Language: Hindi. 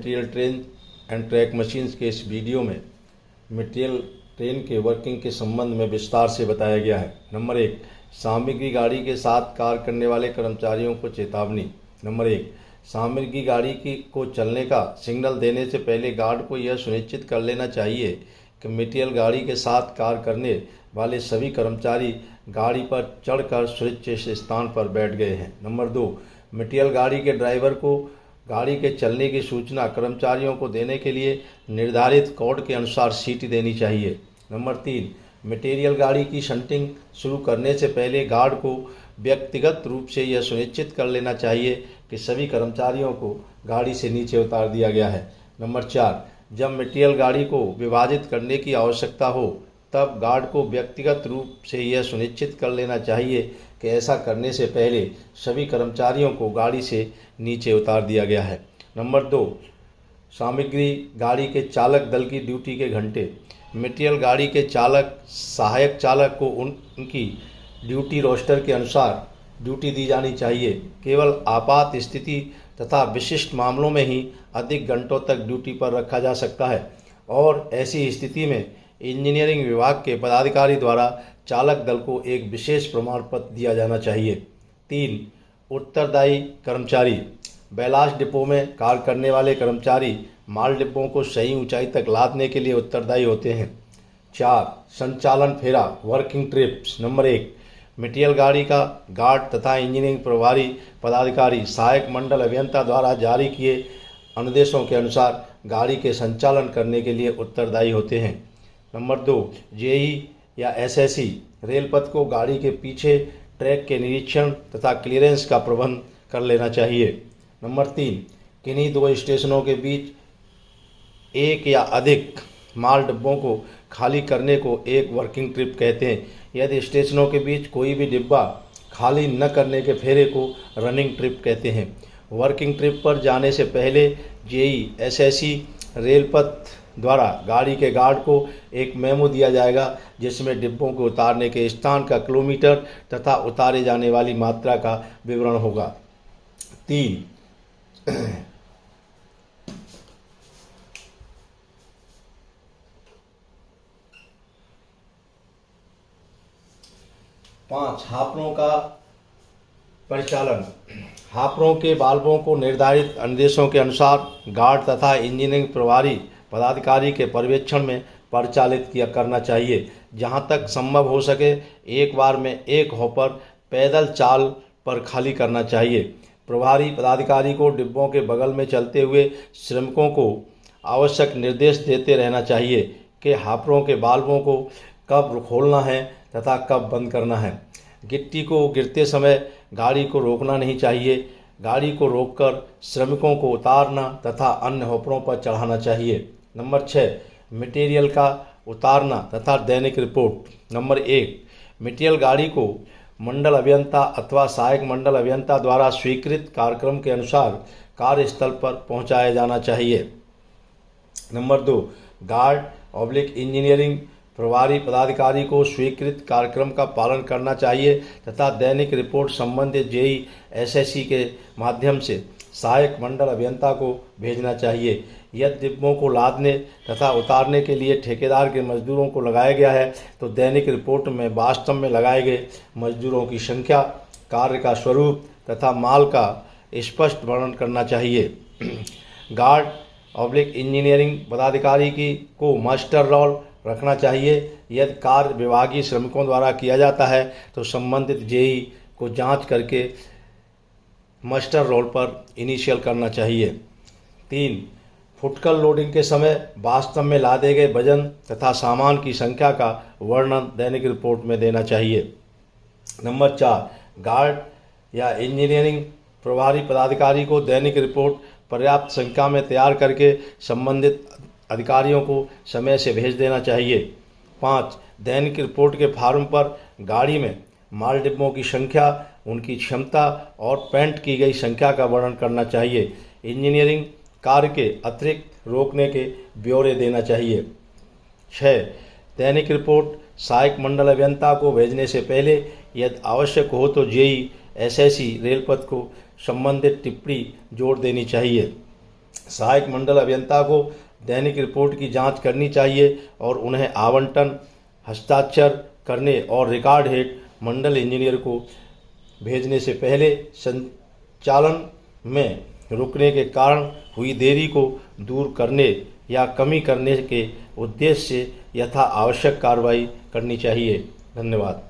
Material train and track machines के इस वीडियो में मटेरियल ट्रेन के वर्किंग के संबंध में विस्तार से बताया गया है। नंबर 1, सामग्री गाड़ी के साथ कार्य करने वाले कर्मचारियों को चेतावनी। नंबर 1, सामग्री गाड़ी को चलने का सिग्नल देने से पहले गार्ड को यह सुनिश्चित कर लेना चाहिए कि मटेरियल गाड़ी के साथ कार्य करने वाले सभी कर्मचारी गाड़ी पर चढ़कर सुरक्षित स्थान पर बैठ गए हैं। नंबर 2, मटेरियल गाड़ी के ड्राइवर को गाड़ी के चलने की सूचना कर्मचारियों को देने के लिए निर्धारित कोड के अनुसार सीटी देनी चाहिए। नंबर 3, मटेरियल गाड़ी की शंटिंग शुरू करने से पहले गार्ड को व्यक्तिगत रूप से यह सुनिश्चित कर लेना चाहिए कि सभी कर्मचारियों को गाड़ी से नीचे उतार दिया गया है। नंबर 4, जब मटेरियल गाड़ी को विभाजित करने की आवश्यकता हो तब गार्ड को व्यक्तिगत रूप से यह सुनिश्चित कर लेना चाहिए कि ऐसा करने से पहले सभी कर्मचारियों को गाड़ी से नीचे उतार दिया गया है। नंबर 2, सामग्री गाड़ी के चालक दल की ड्यूटी के घंटे। मटेरियल गाड़ी के चालक सहायक चालक को उनकी ड्यूटी रोस्टर के अनुसार ड्यूटी दी जानी चाहिए। केवल आपात स्थिति तथा विशिष्ट मामलों में ही अधिक घंटों तक ड्यूटी पर रखा जा सकता है और ऐसी स्थिति में इंजीनियरिंग विभाग के पदाधिकारी द्वारा चालक दल को एक विशेष प्रमाण पत्र दिया जाना चाहिए। 3, उत्तरदायी कर्मचारी। बैलास्ट डिपो में कार्य करने वाले कर्मचारी माल डिब्बों को सही ऊंचाई तक लादने के लिए उत्तरदायी होते हैं। 4, संचालन फेरा वर्किंग ट्रिप्स। नंबर 1, मटेरियल गाड़ी का गार्ड तथा इंजीनियरिंग प्रभारी पदाधिकारी सहायक मंडल अभियंता द्वारा जारी किए अनुदेशों के अनुसार गाड़ी के संचालन करने के लिए उत्तरदायी होते हैं। नंबर 2, जेई या एसएसई रेल पथ को गाड़ी के पीछे ट्रैक के निरीक्षण तथा क्लीयरेंस का प्रबंध कर लेना चाहिए। नंबर 3, किन्हीं दो स्टेशनों के बीच एक या अधिक माल डिब्बों को खाली करने को एक वर्किंग ट्रिप कहते हैं। यदि स्टेशनों के बीच कोई भी डिब्बा खाली न करने के फेरे को रनिंग ट्रिप कहते हैं। वर्किंग ट्रिप पर जाने से पहले जेई एसएसई रेल पथ द्वारा गाड़ी के गार्ड को एक मेमो दिया जाएगा जिसमें डिब्बों को उतारने के स्थान का किलोमीटर तथा उतारे जाने वाली मात्रा का विवरण होगा। 3, 5, हापरों का परिचालन। हापरों के वाल्वों को निर्धारित अनुदेशों के अनुसार गार्ड तथा इंजीनियरिंग प्रभारी पदाधिकारी के पर्यवेक्षण में परिचालित करना चाहिए। जहां तक संभव हो सके एक बार में एक हॉपर पैदल चाल पर खाली करना चाहिए। प्रभारी पदाधिकारी को डिब्बों के बगल में चलते हुए श्रमिकों को आवश्यक निर्देश देते रहना चाहिए कि हापरों के वाल्वों को कब खोलना है तथा कब बंद करना है। गिट्टी को गिरते समय गाड़ी को रोकना नहीं चाहिए। गाड़ी को रोककर श्रमिकों को उतारना तथा अन्य हॉपरों पर चढ़ाना चाहिए। नंबर 6, मटेरियल का उतारना तथा दैनिक रिपोर्ट। नंबर 1, मटेरियल गाड़ी को मंडल अभियंता अथवा सहायक मंडल अभियंता द्वारा स्वीकृत कार्यक्रम के अनुसार कार्यस्थल पर पहुंचाया जाना चाहिए। नंबर 2, गार्ड इंजीनियरिंग प्रभारी पदाधिकारी को स्वीकृत कार्यक्रम का पालन करना चाहिए तथा दैनिक रिपोर्ट संबंधित जेई एसएसई के माध्यम से सहायक मंडल अभियंता को भेजना चाहिए। यदि डिब्बों को लादने तथा उतारने के लिए ठेकेदार के मजदूरों को लगाया गया है तो दैनिक रिपोर्ट में वास्तव में लगाए गए मजदूरों की संख्या, कार्य का स्वरूप तथा माल का स्पष्ट वर्णन करना चाहिए। गार्ड इंजीनियरिंग पदाधिकारी को मास्टर रोल रखना चाहिए। यदि कार्य विभागीय श्रमिकों द्वारा किया जाता है तो संबंधित जेई को जांच करके मास्टर रोल पर इनिशियल करना चाहिए। 3, फुटकल लोडिंग के समय वास्तव में लादे गए वजन तथा सामान की संख्या का वर्णन दैनिक रिपोर्ट में देना चाहिए। नंबर 4, गार्ड या इंजीनियरिंग प्रभारी पदाधिकारी को दैनिक रिपोर्ट पर्याप्त संख्या में तैयार करके संबंधित अधिकारियों को समय से भेज देना चाहिए। 5, दैनिक रिपोर्ट के फॉर्म पर गाड़ी में माल डिब्बों की संख्या, उनकी क्षमता और पेंट की गई संख्या का वर्णन करना चाहिए। इंजीनियरिंग कार्य के अतिरिक्त रोकने के ब्यौरे देना चाहिए। 6, दैनिक रिपोर्ट सहायक मंडल अभियंता को भेजने से पहले यदि आवश्यक हो तो जेई एसएसई रेलपथ को संबंधित टिप्पणी जोड़ देनी चाहिए। सहायक मंडल अभियंता को दैनिक रिपोर्ट की जांच करनी चाहिए और उन्हें आवंटन, हस्ताक्षर करने और रिकॉर्ड हेड मंडल इंजीनियर को भेजने से पहले संचालन में रुकने के कारण हुई देरी को दूर करने या कमी करने के उद्देश्य से यथा आवश्यक कार्रवाई करनी चाहिए। धन्यवाद।